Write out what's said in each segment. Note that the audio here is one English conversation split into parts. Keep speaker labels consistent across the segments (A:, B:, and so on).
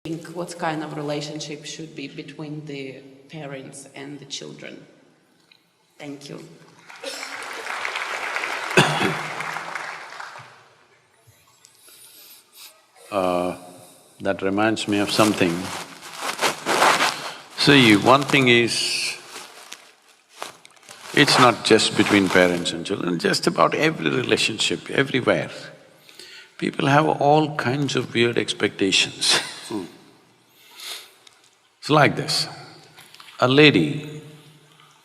A: think what kind of relationship should be between the parents and the children? Thank you.
B: That reminds me of something. See, one thing is, it's not just between parents and children, just about every relationship, everywhere. People have all kinds of weird expectations. It's like this. A lady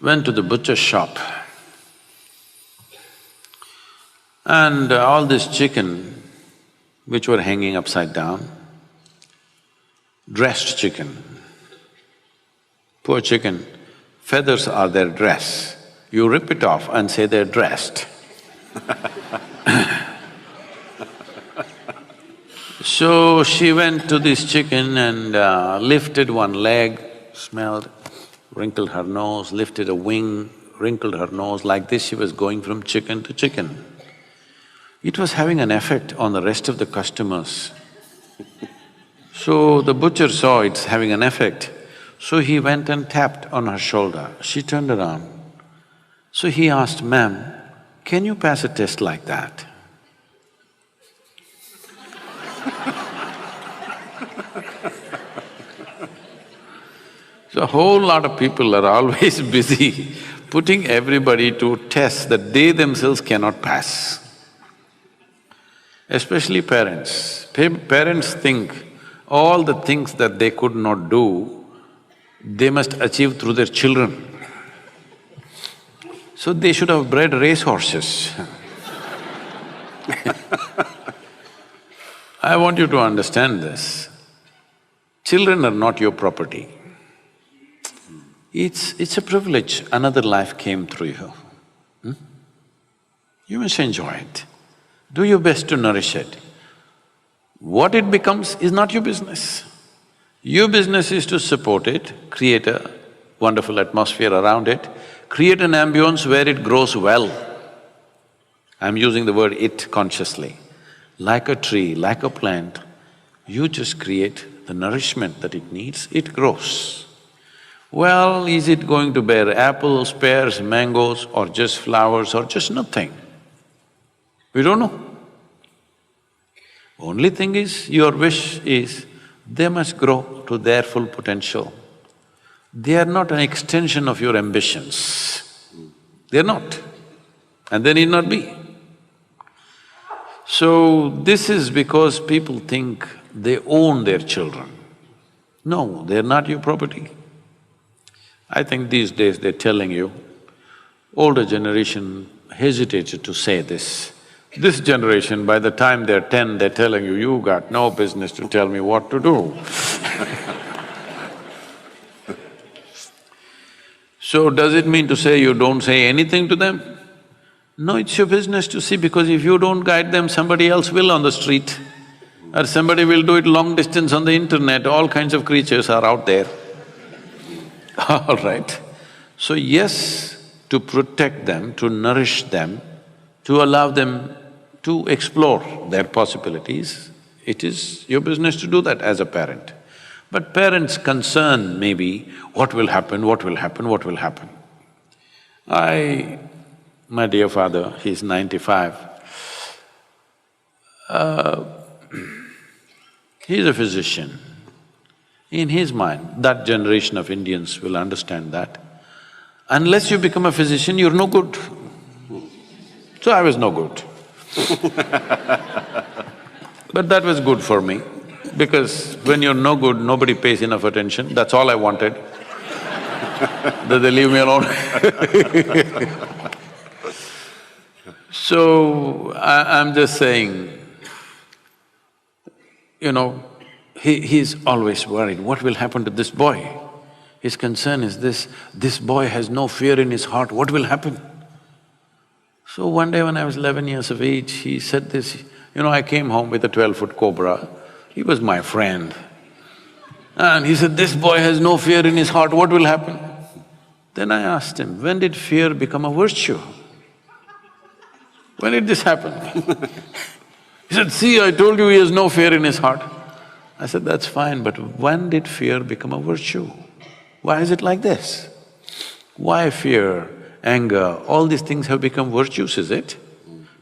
B: went to the butcher's shop and all this chicken which were hanging upside down, dressed chicken. Poor chicken, feathers are their dress. You rip it off and say they're dressed. So she went to this chicken and lifted one leg, smelled, wrinkled her nose, lifted a wing, wrinkled her nose, like this she was going from chicken to chicken. It was having an effect on the rest of the customers. So the butcher saw it's having an effect, so he went and tapped on her shoulder. She turned around. So he asked, "Ma'am, can you pass a test like that?" So a whole lot of people are always busy putting everybody to tests that they themselves cannot pass. Especially parents. Parents think all the things that they could not do, they must achieve through their children. So they should have bred racehorses. I want you to understand this. Children are not your property. It's a privilege, another life came through you. You must enjoy it. Do your best to nourish it. What it becomes is not your business. Your business is to support it, create a wonderful atmosphere around it, create an ambience where it grows well. I'm using the word "it" consciously. Like a tree, like a plant, you just create the nourishment that it needs, it grows. Well, is it going to bear apples, pears, mangoes, or just flowers, or just nothing? We don't know. Only thing is, your wish is, they must grow to their full potential. They are not an extension of your ambitions. They're not, and they need not be. So, this is because people think they own their children. No, they're not your property. I think these days they're telling you, older generation hesitated to say this. This generation, by the time they're 10, they're telling you, "You got no business to tell me what to do." So does it mean to say you don't say anything to them? No, it's your business to see, because if you don't guide them, somebody else will on the street, or somebody will do it long distance on the internet, all kinds of creatures are out there. All right. So yes, to protect them, to nourish them, to allow them to explore their possibilities, it is your business to do that as a parent. But parents' concern may be, what will happen, what will happen, what will happen? My dear father, he's 95, he's a physician. In his mind, that generation of Indians will understand that unless you become a physician, you're no good. So I was no good. But that was good for me, because when you're no good, nobody pays enough attention, that's all I wanted, that they leave me alone. So, I'm just saying, you know, he's always worried, what will happen to this boy? His concern is this boy has no fear in his heart, what will happen? So one day when I was 11 years of age, he said this, I came home with a 12-foot cobra, he was my friend. And he said, "This boy has no fear in his heart, what will happen?" Then I asked him, when did fear become a virtue? When did this happen? He said, "See, I told you he has no fear in his heart." I said, that's fine, but when did fear become a virtue? Why is it like this? Why fear, anger, all these things have become virtues, is it?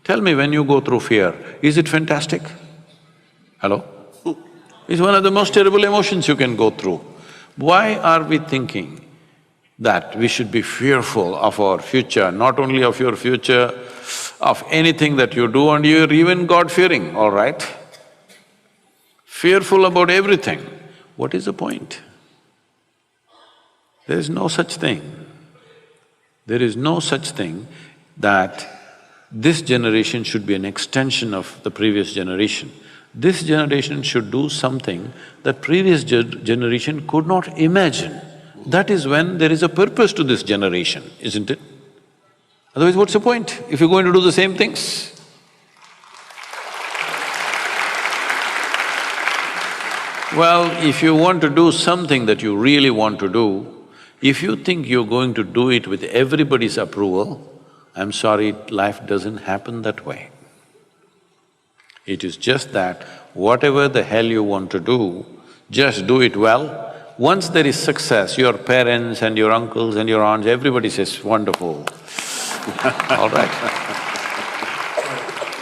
B: Tell me, when you go through fear, is it fantastic? Hello? It's one of the most terrible emotions you can go through. Why are we thinking that we should be fearful of our future, not only of your future, of anything that you do, and you're even God-fearing, all right? Fearful about everything. What is the point? There is no such thing. There is no such thing that this generation should be an extension of the previous generation. This generation should do something that previous generation could not imagine. That is when there is a purpose to this generation, isn't it? Otherwise, what's the point if you're going to do the same things? Well, if you want to do something that you really want to do, if you think you're going to do it with everybody's approval, I'm sorry, life doesn't happen that way. It is just that whatever the hell you want to do, just do it well. Once there is success, your parents and your uncles and your aunts, everybody says, wonderful. All right.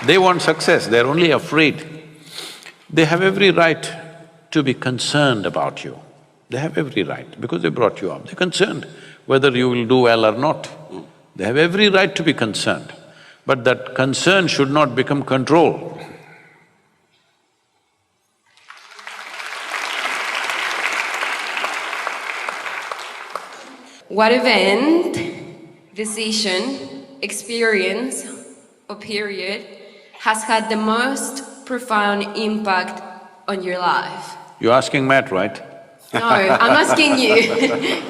B: They want success, they're only afraid. They have every right to be concerned about you. They have every right, because they brought you up. They're concerned whether you will do well or not. They have every right to be concerned, but that concern should not become control.
C: What event, decision, experience, or period has had the most profound impact on your life?
B: You're asking Matt, right?
C: No, I'm asking you.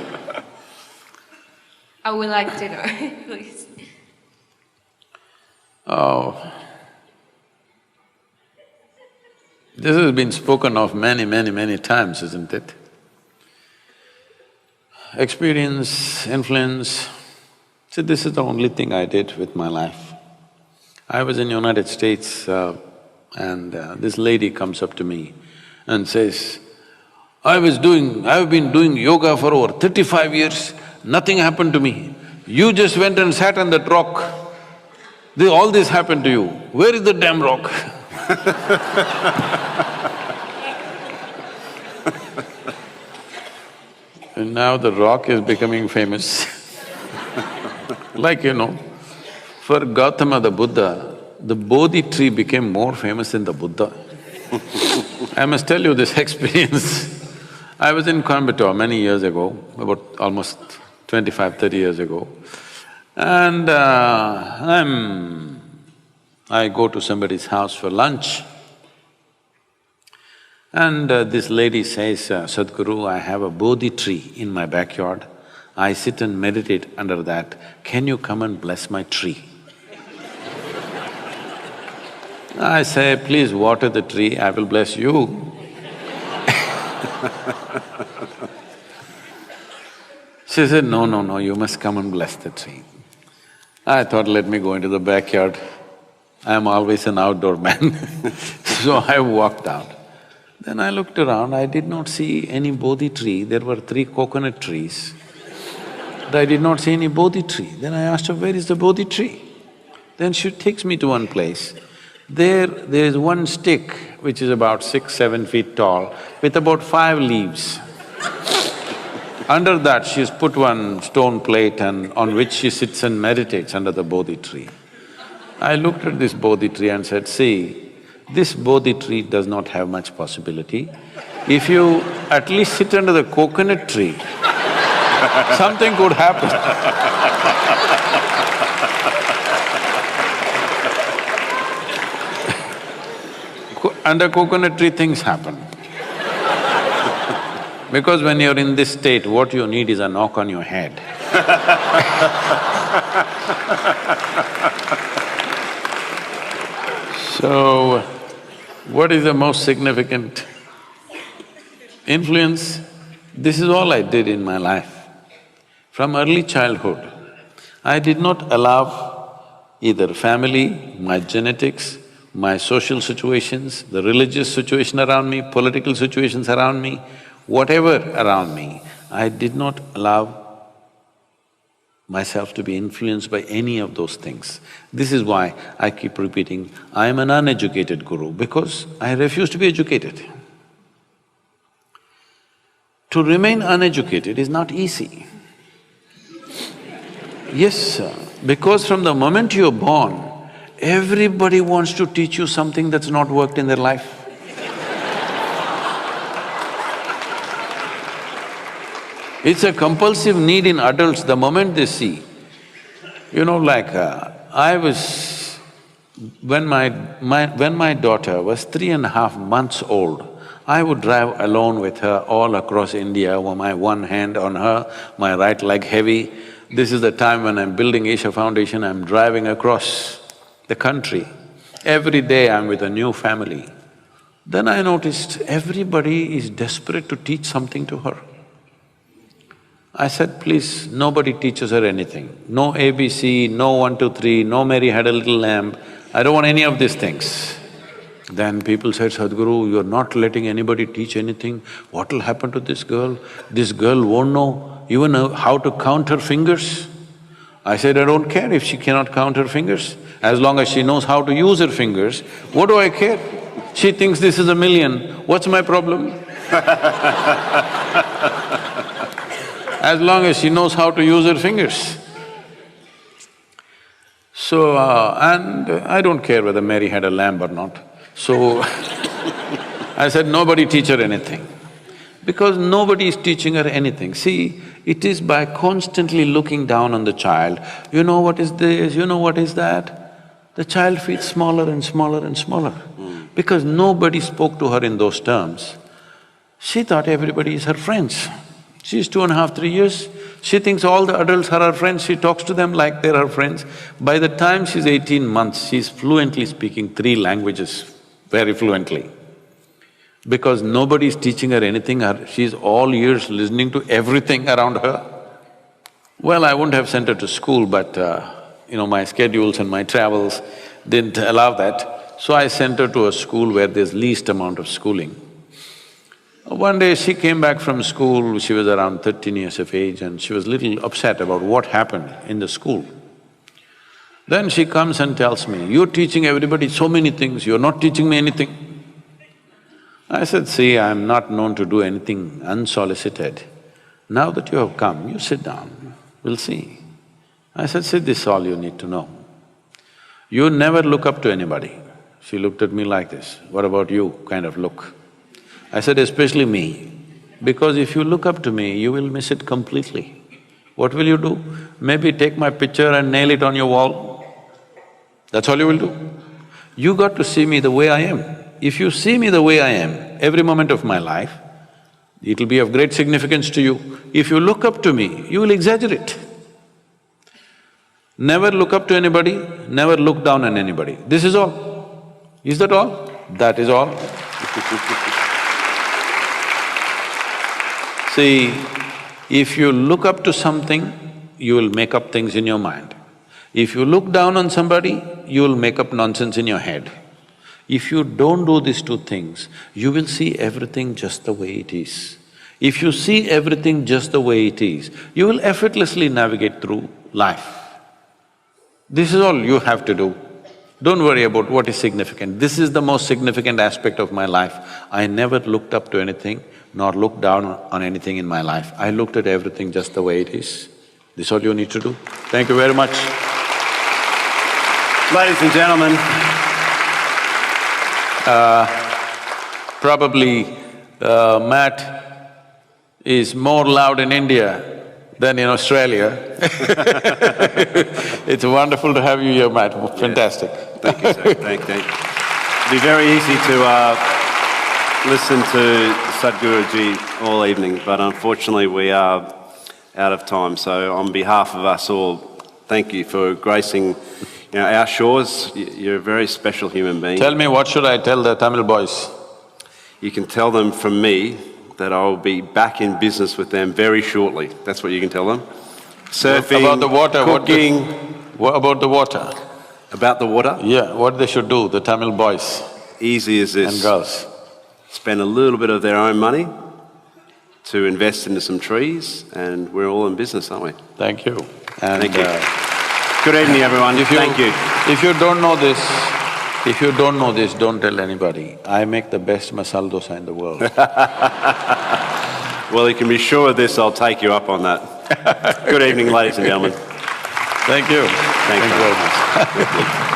C: I would like to know, please.
B: Oh, this has been spoken of many times, isn't it? Experience, influence, see, this is the only thing I did with my life. I was in United States and this lady comes up to me and says, I've been doing yoga for over 35 years, nothing happened to me. You just went and sat on that rock. All this happened to you. Where is the damn rock? And now the rock is becoming famous. Like, for Gautama the Buddha, the Bodhi tree became more famous than the Buddha. I must tell you this experience. I was in Coimbatore many years ago, about almost 25–30 years ago, and I go to somebody's house for lunch. And this lady says, Sadhguru, I have a Bodhi tree in my backyard. I sit and meditate under that. Can you come and bless my tree? I say, please water the tree, I will bless you. She said, no, you must come and bless the tree. I thought, let me go into the backyard. I'm always an outdoor man. So I walked out. Then I looked around, I did not see any Bodhi tree, there were 3 coconut trees. But I did not see any Bodhi tree. Then I asked her, where is the Bodhi tree? Then she takes me to one place. There is one stick which is about 6–7 feet tall with about 5 leaves. Under that she's put one stone plate and on which she sits and meditates under the Bodhi tree. I looked at this Bodhi tree and said, see, this Bodhi tree does not have much possibility. If you at least sit under the coconut tree, something could happen. Under coconut tree, things happen. Because when you're in this state, what you need is a knock on your head. So, what is the most significant influence? This is all I did in my life. From early childhood, I did not allow either family, my genetics, my social situations, the religious situation around me, political situations around me, whatever around me, I did not allow myself to be influenced by any of those things. This is why I keep repeating, I am an uneducated guru, because I refuse to be educated. To remain uneducated is not easy. Yes, sir, because from the moment you're born, everybody wants to teach you something that's not worked in their life. It's a compulsive need in adults the moment they see. You know, like, when my daughter was 3.5 months old, I would drive alone with her all across India, with my one hand on her, my right leg heavy. This is the time when I'm building Isha Foundation, I'm driving across the country. Every day I'm with a new family. Then I noticed everybody is desperate to teach something to her. I said, please, nobody teaches her anything. No ABC, no 1, 2, 3, no Mary had a little lamb. I don't want any of these things. Then people said, Sadhguru, you're not letting anybody teach anything. What will happen to this girl? This girl won't know even how to count her fingers. I said, I don't care if she cannot count her fingers. As long as she knows how to use her fingers, what do I care? She thinks this is 1,000,000, what's my problem? As long as she knows how to use her fingers. So, and I don't care whether Mary had a lamb or not. So, I said, nobody teach her anything. Because nobody is teaching her anything. See, it is by constantly looking down on the child, you know what is this, you know what is that, the child feels smaller and smaller and smaller. Because nobody spoke to her in those terms. She thought everybody is her friends. She's 2.5, 3 years, she thinks all the adults are her friends, she talks to them like they're her friends. By the time she's 18 months, she's fluently speaking 3 languages, very fluently. Because nobody's teaching her anything, she's all ears listening to everything around her. Well, I wouldn't have sent her to school, but my schedules and my travels didn't allow that. So I sent her to a school where there's least amount of schooling. One day she came back from school, she was around 13 years of age and she was little upset about what happened in the school. Then she comes and tells me, you're teaching everybody so many things, you're not teaching me anything. I said, see, I'm not known to do anything unsolicited. Now that you have come, you sit down, we'll see. I said, see, this is all you need to know. You never look up to anybody. She looked at me like this, what about you, kind of look. I said, especially me, because if you look up to me, you will miss it completely. What will you do? Maybe take my picture and nail it on your wall. That's all you will do. You got to see me the way I am. If you see me the way I am, every moment of my life, it'll be of great significance to you. If you look up to me, you will exaggerate. Never look up to anybody, never look down on anybody. This is all. Is that all? That is all. See, if you look up to something, you will make up things in your mind. If you look down on somebody, you will make up nonsense in your head. If you don't do these 2 things, you will see everything just the way it is. If you see everything just the way it is, you will effortlessly navigate through life. This is all you have to do. Don't worry about what is significant. This is the most significant aspect of my life. I never looked up to anything, nor looked down on anything in my life. I looked at everything just the way it is. This is all you need to do. Thank you very much.
D: Ladies and gentlemen,
B: probably Matt is more loud in India than in Australia. It's wonderful to have you here, Matt. Fantastic.
D: thank you, sir. Thank you. It'd be very easy to listen to Sadhguruji all evening, but unfortunately we are out of time. So on behalf of us all, thank you for gracing our shores. You're a very special human being.
B: Tell me, what should I tell the Tamil boys?
D: You can tell them from me that I will be back in business with them very shortly. That's what you can tell them. Surfing,
B: about the water,
D: cooking.
B: What about the water?
D: About the water?
B: Yeah, what they should do, the Tamil boys
D: Easy as this.
B: and girls.
D: Spend a little bit of their own money to invest into some trees, and we're all in business, aren't we?
B: Thank you. And
D: Thank you. Good evening, everyone. Thank you.
B: If you don't know this, don't tell anybody. I make the best masala dosa in the world.
D: Well, you can be sure of this, I'll take you up on that. Good evening, ladies and gentlemen.
B: Thank you.
D: Thank you
B: very much.